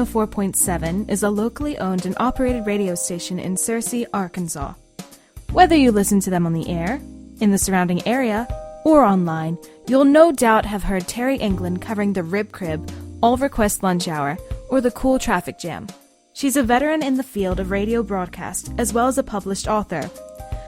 104.7 is a locally owned and operated radio station in Searcy, Arkansas. Whether you listen to them on the air, in the surrounding area, or online, you'll no doubt have heard Terri England covering the Rib Crib, All Request Lunch Hour, or the Cool Traffic Jam. She's a veteran in the field of radio broadcast, as well as a published author.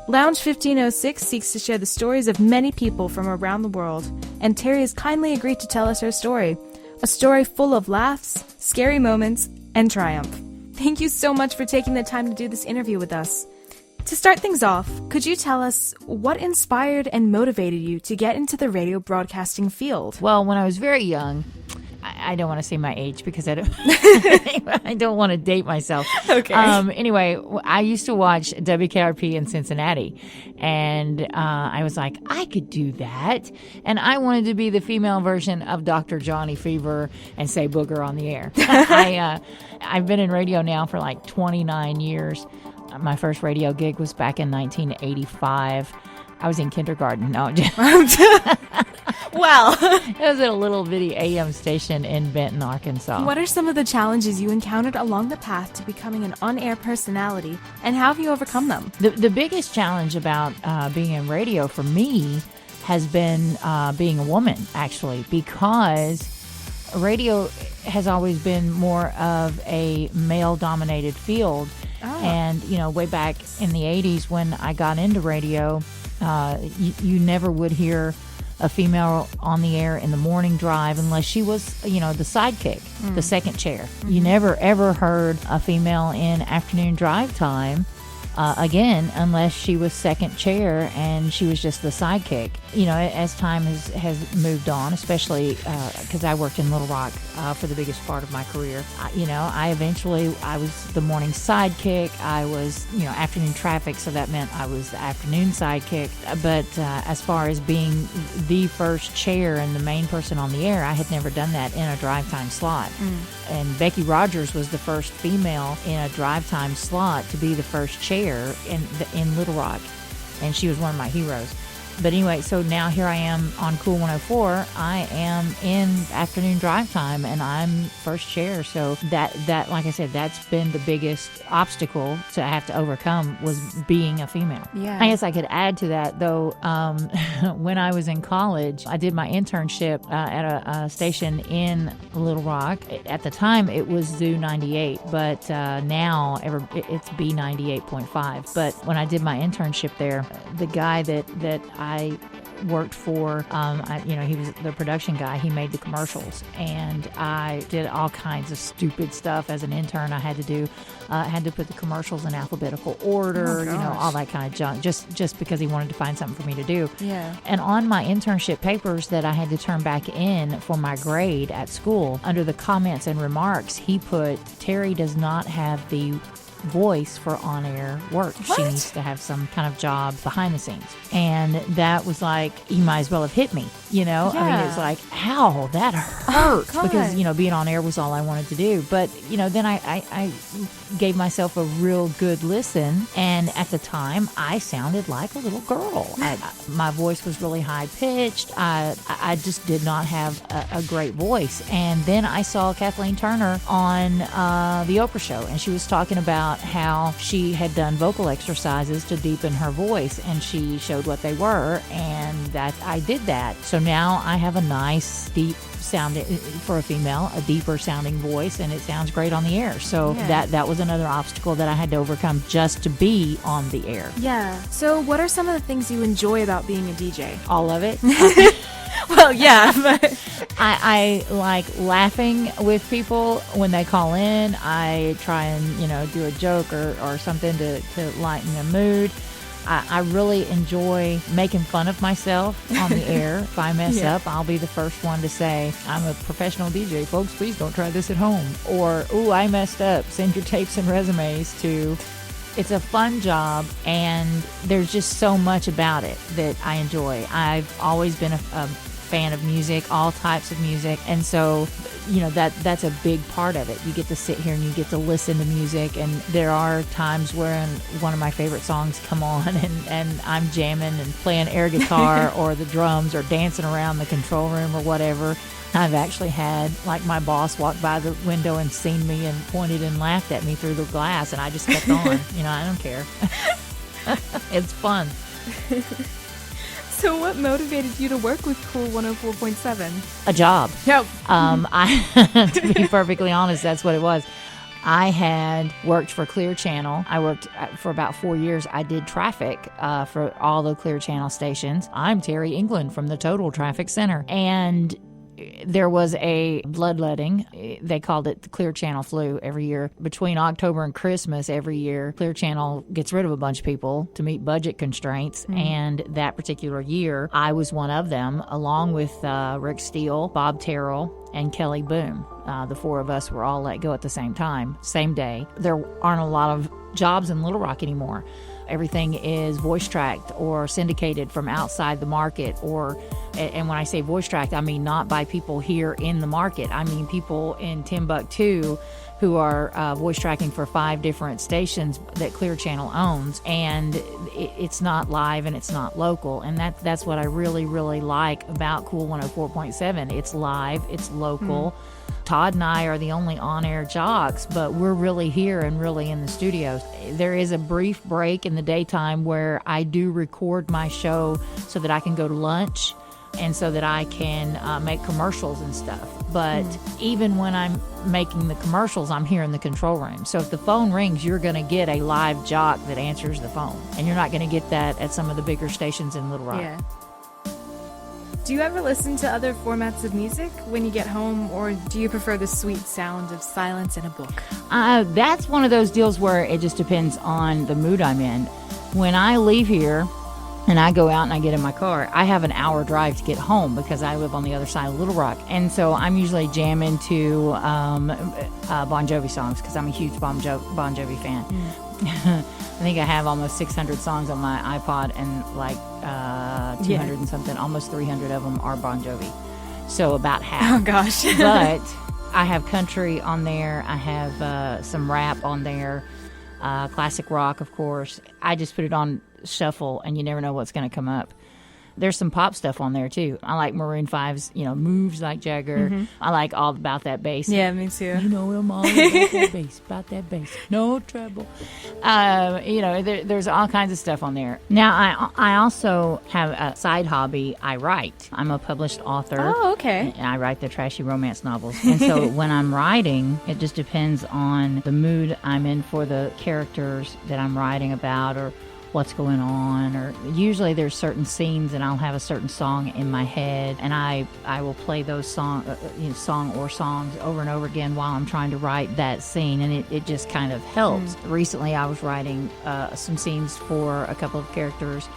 Lounge 1506 seeks to share the stories of many people from around the world, and Terri has kindly agreed to tell us her story. A story full of laughs, scary moments, and triumph. Thank you so much for taking the time to do this interview with us. To start things off, could you tell us what inspired and motivated you to get into the radio broadcasting field? Well, when I was very young, I don't want to say my age because I don't I don't want to date myself. Okay. Anyway, I used to watch WKRP in Cincinnati, and I was like, I could do that. And I wanted to be the female version of Dr. Johnny Fever and say booger on the air. I've been in radio now for like 29 years. My first radio gig was back in 1985. I was in kindergarten. No, Well, it was at a little bitty AM station in Benton, Arkansas. what are some of the challenges you encountered along the path to becoming an on-air personality, and how have you overcome them? The biggest challenge about being in radio for me has been being a woman, actually, because radio has always been more of a male-dominated field. Oh. And, way back in the 80s when I got into radio, you never would hear a female on the air in the morning drive unless she was, the sidekick, the second chair. Mm-hmm. You never, ever heard a female in afternoon drive time again unless she was second chair and she was just the sidekick. As time has moved on, especially because I worked in Little Rock for the biggest part of my career. I was the morning sidekick. I was, afternoon traffic, so that meant I was the afternoon sidekick. But as far as being the first chair and the main person on the air, I had never done that in a drive time slot. And Becky Rogers was the first female in a drive time slot to be the first chair in Little Rock, and she was one of my heroes. But anyway, so now here I am on Cool 104. I am in afternoon drive time, and I'm first chair. So that like I said, that's been the biggest obstacle to have to overcome, was being a female. Yeah. I guess I could add to that, though. When I was in college, I did my internship at a station in Little Rock. At the time, it was Zoo 98, but now it's B98.5. But when I did my internship there, the guy that I worked for, he was the production guy. He made the commercials, and I did all kinds of stupid stuff as an intern. I had to put the commercials in alphabetical order, all that kind of junk, just because he wanted to find something for me to do. Yeah. And on my internship papers that I had to turn back in for my grade at school, under the comments and remarks, he put, Terri does not have the voice for on-air work. What? She needs to have some kind of job behind the scenes. And that was like, he might as well have hit me, Yeah. I mean, it's like, ow, that hurt. Because, being on air was all I wanted to do. But, then I gave myself a real good listen. And at the time, I sounded like a little girl. My voice was really high-pitched. I just did not have a great voice. And then I saw Kathleen Turner on The Oprah Show, and she was talking about how she had done vocal exercises to deepen her voice, and she showed what they were, and that I did that. So now I have a nice, deep sounding, for a female, a deeper sounding voice, and it sounds great on the air. So that was another obstacle that I had to overcome just to be on the air. Yeah. So what are some of the things you enjoy about being a DJ? All of it. Well, yeah, but I like laughing with people when they call in. I try and, do a joke or something to lighten the mood. I really enjoy making fun of myself on the air. If I mess up, I'll be the first one to say, I'm a professional DJ, folks, please don't try this at home. Or, ooh, I messed up. Send your tapes and resumes to... It's a fun job, and there's just so much about it that I enjoy. I've always been a fan of music, all types of music. And so, that's a big part of it. You get to sit here and you get to listen to music. And there are times where one of my favorite songs come on and I'm jamming and playing air guitar or the drums or dancing around the control room or whatever. I've actually had, like, my boss walk by the window and seen me and pointed and laughed at me through the glass, and I just kept on. I don't care. It's fun. So what motivated you to work with Cool 104.7? A job. Yep. To be perfectly honest, that's what it was. I had worked for Clear Channel. I worked for about 4 years. I did traffic for all the Clear Channel stations. I'm Terri England from the Total Traffic Center. And there was a bloodletting. They called it the Clear Channel flu every year. Between October and Christmas every year, Clear Channel gets rid of a bunch of people to meet budget constraints. And that particular year, I was one of them, along with Rick Steele, Bob Terrell, and Kelly Boom. The four of us were all let go at the same time, same day. There aren't a lot of jobs in Little Rock anymore. Everything is voice tracked or syndicated from outside the market, and when I say voice tracked, I mean not by people here in the market. I mean people in Timbuktu who are voice tracking for 5 different stations that Clear Channel owns, and it's not live and it's not local, and that's what I really, really like about Cool 104.7. It's live, it's local. Todd and I are the only on-air jocks, but we're really here and really in the studios. There is a brief break in the daytime where I do record my show so that I can go to lunch and so that I can make commercials and stuff. But even when I'm making the commercials, I'm here in the control room. So if the phone rings, you're going to get a live jock that answers the phone. And you're not going to get that at some of the bigger stations in Little Rock. Yeah. Do you ever listen to other formats of music when you get home, or do you prefer the sweet sound of silence and a book? That's one of those deals where it just depends on the mood I'm in. When I leave here and I go out and I get in my car, I have an hour drive to get home because I live on the other side of Little Rock. And so I'm usually jamming to Bon Jovi songs because I'm a huge Bon Jovi fan. I think I have almost 600 songs on my iPod, and like 200 and something, almost 300 of them are Bon Jovi. So about half. Oh, gosh. But I have country on there. I have some rap on there. Classic rock, of course. I just put it on shuffle, and you never know what's going to come up. There's some pop stuff on there, too. I like Maroon 5's, Moves Like Jagger. I like all about that bass. Yeah, me too. I'm all about that bass. No trouble. There's all kinds of stuff on there. Now, I also have a side hobby. I write. I'm a published author. Oh, okay. I write the trashy romance novels. And so when I'm writing, it just depends on the mood I'm in for the characters that I'm writing about, or what's going on, or usually there's certain scenes and I'll have a certain song in my head, and I will play those songs over and over again while I'm trying to write that scene, and it just kind of helps. Recently I was writing some scenes for a couple of characters,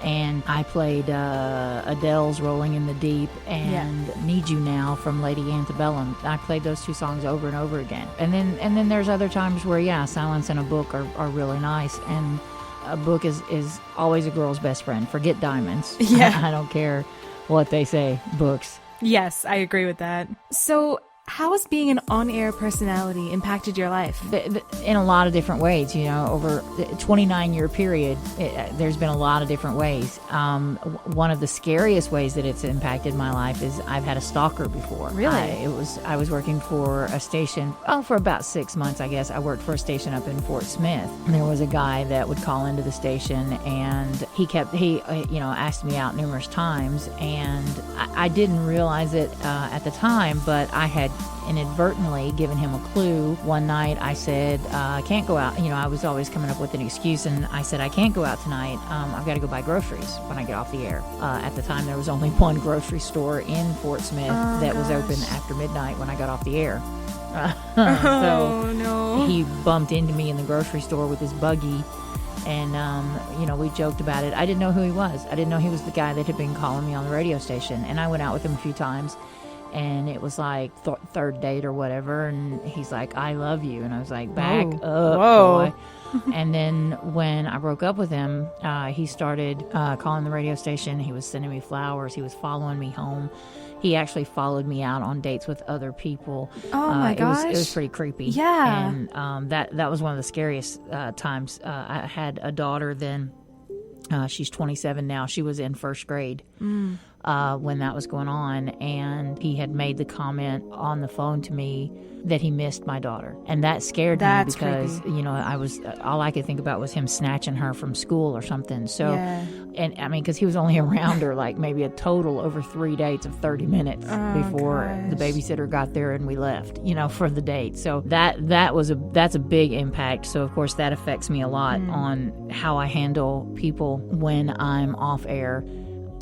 and I played Adele's Rolling in the Deep and Need You Now from Lady Antebellum. I played those 2 songs over and over again. And then there's other times where silence and a book are really nice, and a book is always a girl's best friend. Forget diamonds. Yeah. I don't care what they say. Books. Yes, I agree with that. So how has being an on-air personality impacted your life? In a lot of different ways, over the 29-year period, there's been a lot of different ways. One of the scariest ways that it's impacted my life is I've had a stalker before. Really? I was working for a station, for about 6 months, I guess. I worked for a station up in Fort Smith. And there was a guy that would call into the station, and he asked me out numerous times, and I didn't realize it at the time, but I had inadvertently given him a clue. One night I said, I can't go out. I was always coming up with an excuse, and I said, I can't go out tonight. I've got to go buy groceries when I get off the air. At the time, there was only one grocery store in Fort Smith that was open after midnight when I got off the air. No. He bumped into me in the grocery store with his buggy, and we joked about it. I didn't know who he was. I didn't know he was the guy that had been calling me on the radio station, and I went out with him a few times. And it was like third date or whatever, and he's like, I love you. And I was like, back up, boy. And then when I broke up with him, he started calling the radio station. He was sending me flowers. He was following me home. He actually followed me out on dates with other people. Oh my gosh. It was pretty creepy. Yeah. And that was one of the scariest times. I had a daughter then. She's 27 now. She was in first grade when that was going on, and he had made the comment on the phone to me that he missed my daughter, and that scared me because creepy. I was all I could think about was him snatching her from school or something. So, and I mean, because he was only around her like maybe a total over 3 dates of 30 minutes before the babysitter got there and we left, for the date. So that's a big impact. So of course that affects me a lot on how I handle people when I'm off air.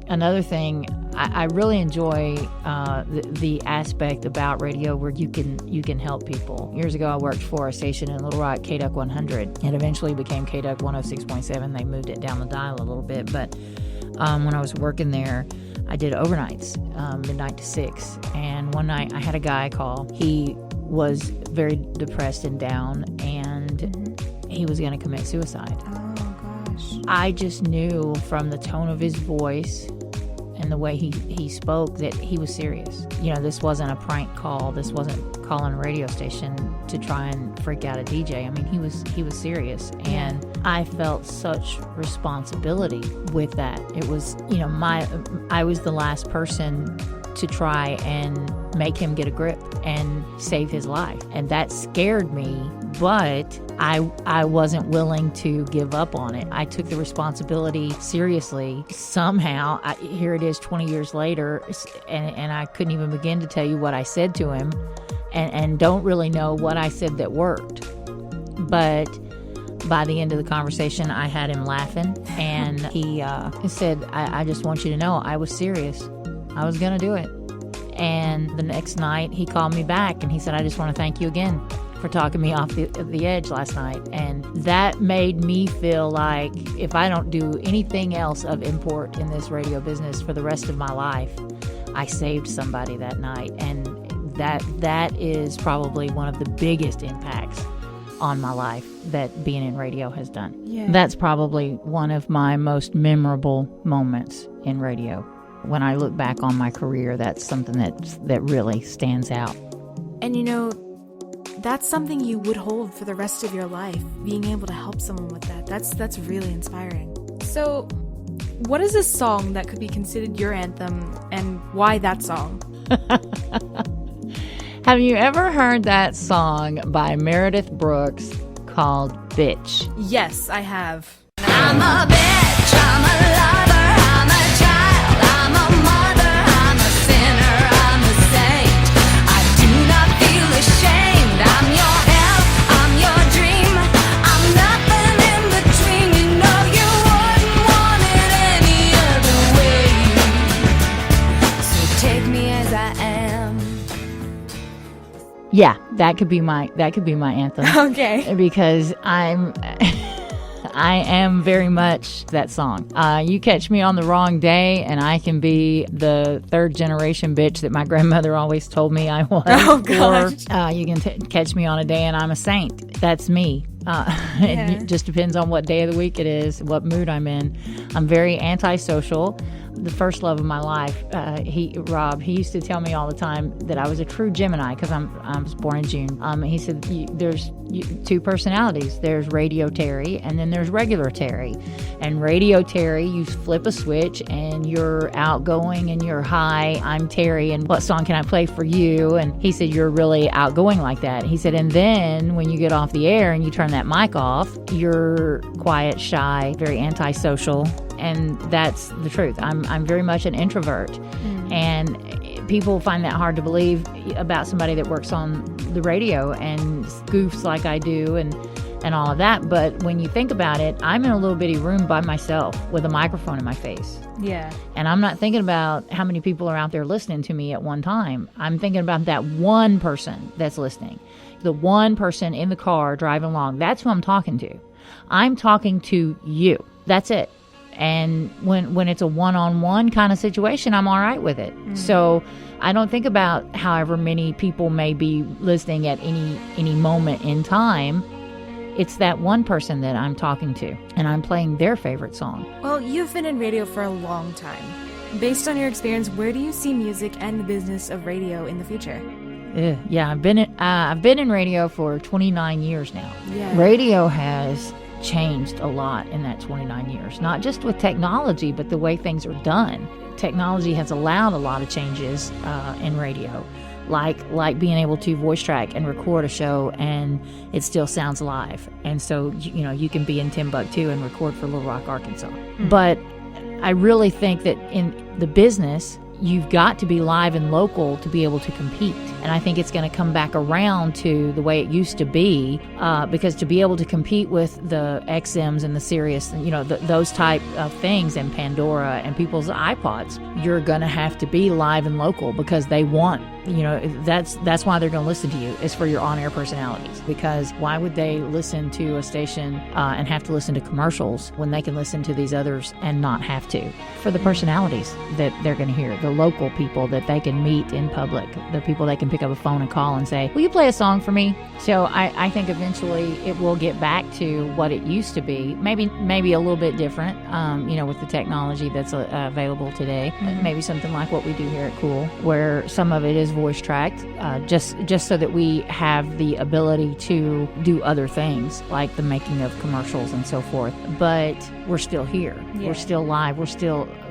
Another thing, I really enjoy the aspect about radio where you can help people. Years ago, I worked for a station in Little Rock, KDUK 100. It eventually became KDUK 106.7. They moved it down the dial a little bit. But when I was working there, I did overnights, midnight to 6. And one night, I had a guy call. He was very depressed and down, and he was going to commit suicide. I just knew from the tone of his voice and the way he spoke that he was serious. This wasn't a prank call. This wasn't calling a radio station to try and freak out a DJ. I mean, he was serious, and I felt such responsibility with that. It was, I was the last person to try and make him get a grip and save his life, and that scared me. But I wasn't willing to give up on it. I took the responsibility seriously. Somehow, here it is 20 years later, and I couldn't even begin to tell you what I said to him, and don't really know what I said that worked. But by the end of the conversation, I had him laughing, and he said, I just want you to know I was serious. I was going to do it. And the next night, he called me back, and he said, I just want to thank you again for talking me off the edge last night. And that made me feel like if I don't do anything else of import in this radio business for the rest of my life, I saved somebody that night. And that is probably one of the biggest impacts on my life that being in radio has done. Yeah. That's probably one of my most memorable moments in radio. When I look back on my career, that's something that really stands out. And that's something you would hold for the rest of your life, being able to help someone with that. That's really inspiring. So, what is a song that could be considered your anthem, and why that song? Have you ever heard that song by Meredith Brooks called Bitch? Yes, I have. I'm a bitch, I'm a lover, I'm a child, I'm a mother, I'm a sinner, I'm a saint. I do not feel ashamed. I'm your hell, I'm your dream. I'm nothing in between. You wouldn't want it any other way. So take me as I am. Yeah, that could be my anthem. Okay. Because I am very much that song. You catch me on the wrong day, and I can be the third generation bitch that my grandmother always told me I was. Oh, gosh. Or you can catch me on a day and I'm a saint. That's me. It just depends on what day of the week it is, what mood I'm in. I'm very antisocial. The first love of my life, Rob, he used to tell me all the time that I was a true Gemini because I was born in June. He said there's two personalities. There's Radio Terri and then there's regular Terri. And Radio Terri, you flip a switch and you're outgoing and you're high. I'm Terri, and what song can I play for you? And he said you're really outgoing like that. He said, and then when you get off the air and you turn that mic off, you're quiet, shy, very antisocial. And that's the truth. I'm very much an introvert. And people find that hard to believe about somebody that works on the radio and goofs like I do and all of that. But when you think about it, I'm in a little bitty room by myself with a microphone in my face. Yeah. And I'm not thinking about how many people are out there listening to me at one time. I'm thinking about that one person that's listening. The one person in the car driving along. That's who I'm talking to. I'm talking to you. That's it. And when it's a one-on-one kind of situation, I'm all right with it. So I don't think about however many people may be listening at any moment in time. it's that one person that I'm talking to, and I'm playing their favorite song. Well, you've been in radio for a long time. Based on your experience, where do you see music and the business of radio in the future? Yeah, I've been in radio for 29 years now. Yeah. Radio has changed a lot in that 29 years, not just with technology, but the way things are done. Technology has allowed a lot of changes in radio, like being able to voice track and record a show and it still sounds live. And so, you can be in Timbuktu and record for Little Rock, Arkansas. But I really think that in the business, you've got to be live and local to be able to compete. And I think it's going to come back around to the way it used to be, because to be able to compete with the XMs and the Sirius, those type of things, and Pandora and people's iPods, you're going to have to be live and local, because they want, that's why they're going to listen to you, is for your on-air personalities. Because why would they listen to a station and have to listen to commercials when they can listen to these others and not have to? For the personalities that they're going to hear, the local people that they can meet in public, the people they can pick up a phone and call and say, will you play a song for me? So I think eventually it will get back to what it used to be, maybe a little bit different, with the technology that's available today. Maybe something like what we do here at Cool, where some of it is voice tracked, just so that we have the ability to do other things, like the making of commercials and so forth. But we're still here. Yeah. We're still live.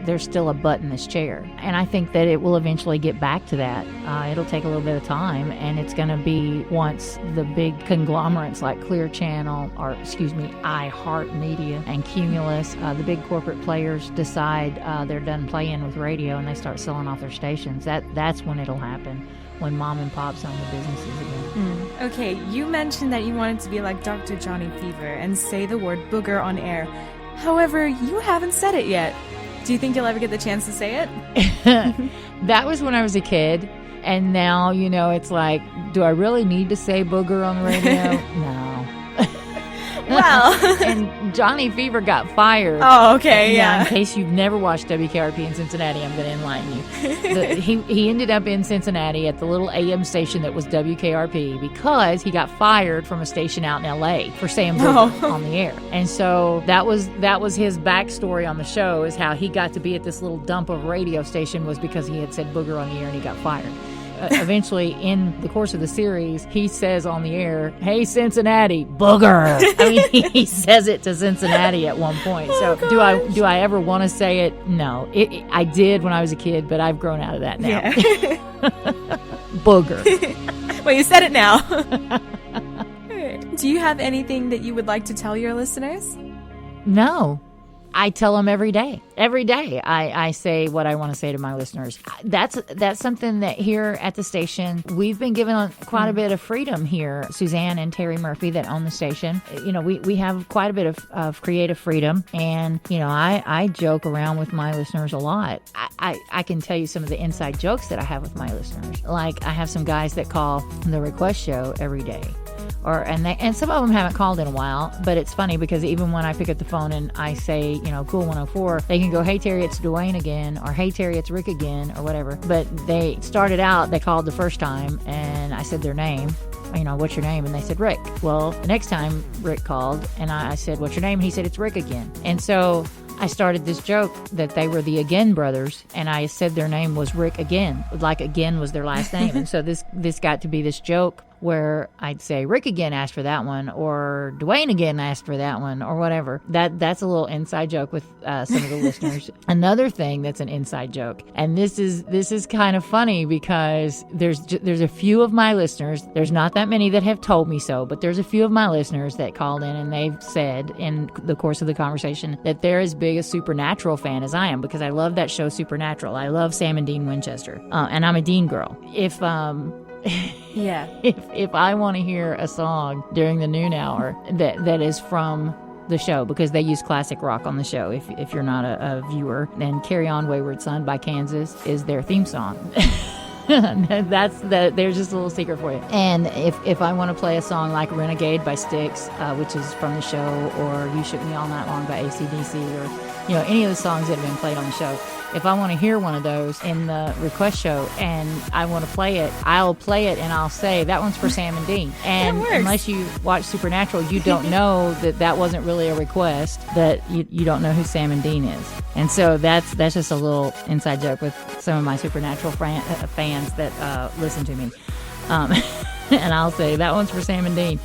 There's still a butt in this chair. And I think that it will eventually get back to that. It'll take a little bit of time, and it's going to be once the big conglomerates like Clear Channel, iHeartMedia and Cumulus, the big corporate players decide they're done playing with radio and they start selling off their stations. That's when it'll happen, when mom and pops own the businesses again. Okay, you mentioned that you wanted to be like Dr. Johnny Fever and say the word booger on air. However, you haven't said it yet. Do you think you'll ever get the chance to say it? That was when I was a kid. And now, it's like, do I really need to say booger on the radio? No. Well. And Johnny Fever got fired. Oh, okay, yeah. In case you've never watched WKRP in Cincinnati, I'm going to enlighten you. He ended up in Cincinnati at the little AM station that was WKRP because he got fired from a station out in L.A. for saying booger on the air. And so that was his backstory on the show, is how he got to be at this little dump of radio station was because he had said booger on the air and he got fired. Eventually, in the course of the series, he says on the air, "Hey, Cincinnati, booger." I mean, he says it to Cincinnati at one point. So, do I ever want to say it? No. I did when I was a kid, but I've grown out of that now. Yeah. Booger. Well, you said it now. Do you have anything that you would like to tell your listeners? No. I tell them every day. Every day I say what I want to say to my listeners. That's something that here at the station, we've been given quite a bit of freedom here. Suzanne and Terry Murphy that own the station, we have quite a bit of creative freedom. And, I joke around with my listeners a lot. I can tell you some of the inside jokes that I have with my listeners. Like, I have some guys that call the request show every day. And some of them haven't called in a while, but it's funny because even when I pick up the phone and I say, Cool 104, they can go, "Hey Terry, it's Dwayne again," or "Hey Terry, it's Rick again," or whatever. But they called the first time and I said their name. What's your name? And they said Rick. Well, the next time Rick called and I said, "What's your name?" And he said, "It's Rick again." And so I started this joke that they were the Again brothers, and I said their name was Rick Again, like Again was their last name. And so this got to be this joke where I'd say Rick again asked for that one, or Dwayne again asked for that one, or whatever. That's a little inside joke with some of the listeners. Another thing that's an inside joke, and this is kind of funny because there's a few of my listeners. There's not that many that have told me so, but there's a few of my listeners that called in and they've said in the course of the conversation that they're as big a Supernatural fan as I am, because I love that show Supernatural. I love Sam and Dean Winchester, and I'm a Dean girl. If I want to hear a song during the noon hour that is from the show, because they use classic rock on the show, if you're not a viewer, then "Carry On Wayward Son" by Kansas is their theme song. There's just a little secret for you. And if I want to play a song like "Renegade" by Styx, which is from the show, or "You Shook Me All Night Long" by AC/DC, or any of the songs that have been played on the show, if I want to hear one of those in the request show and I want to play it, I'll play it and I'll say, that one's for Sam and Dean. And unless you watch Supernatural, you don't know that wasn't really a request, that you don't know who Sam and Dean is. And so that's just a little inside joke with some of my Supernatural fans that listen to me. And I'll say, that one's for Sam and Dean.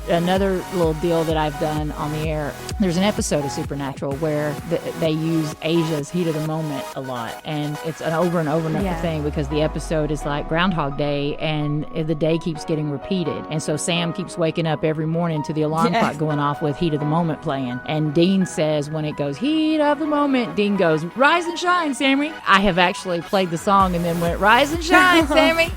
Another little deal that I've done on the air, there's an episode of Supernatural where they use Asia's Heat of the Moment a lot. And it's an over and over thing because the episode is like Groundhog Day and the day keeps getting repeated. And so Sam keeps waking up every morning to the alarm clock going off with Heat of the Moment playing. And Dean says when it goes, Heat of the Moment, Dean goes, rise and shine, Sammy. I have actually played the song and then went, rise and shine, Sammy,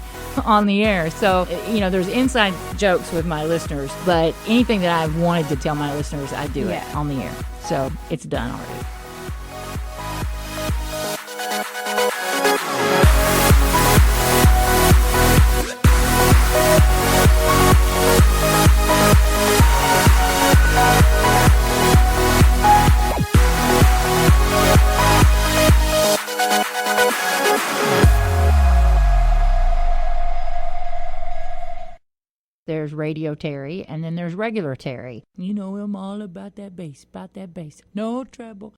on the air. So, there's inside jokes with my listeners, but anything that I've wanted to tell my listeners, I do it on the air. So it's done already. There's Radio Terri, and then there's regular Terri. You know him all about that bass, no treble.